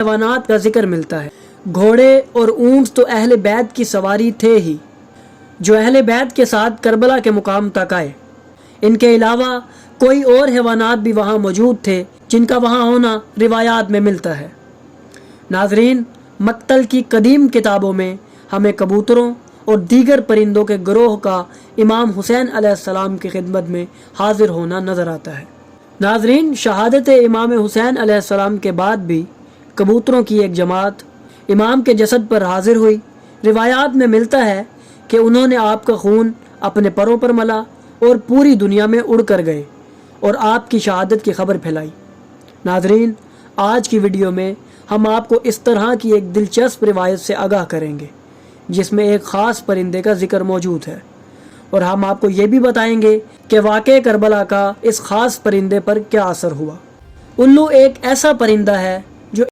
हैवानात का जिक्र मिलता है। घोड़े और ऊंट तो अहले बैत की सवारी थे ही, जो अहले बैत के साथ करबला के मुकाम तक आए। इनके अलावा कोई और हैवानात भी वहाँ मौजूद थे जिनका वहाँ होना रिवायात में मिलता है। नाजरीन, मक्तल की कदीम किताबों में हमें कबूतरों और दीगर परिंदों के ग्रोह का इमाम हुसैन अलैहिस्सलाम की खिदमत में हाजिर होना नजर आता है। नाजरीन, शहादत इमाम हुसैन अलैहिस्सलाम के बाद भी कबूतरों की एक जमात इमाम के जसद पर हाजिर हुई। रिवायात में मिलता है कि उन्होंने आपका खून अपने परों पर मला और पूरी दुनिया में उड़ कर गए और आपकी शहादत की खबर फैलाई। नाजरीन, आज की वीडियो में हम आपको इस तरह की एक दिलचस्प रिवायत से आगाह करेंगे जिसमें एक ख़ास परिंदे का जिक्र मौजूद है, और हम आपको ये भी बताएंगे कि वाक़े करबला का इस ख़ास परिंदे पर क्या असर हुआ। उल्लू एक ऐसा परिंदा है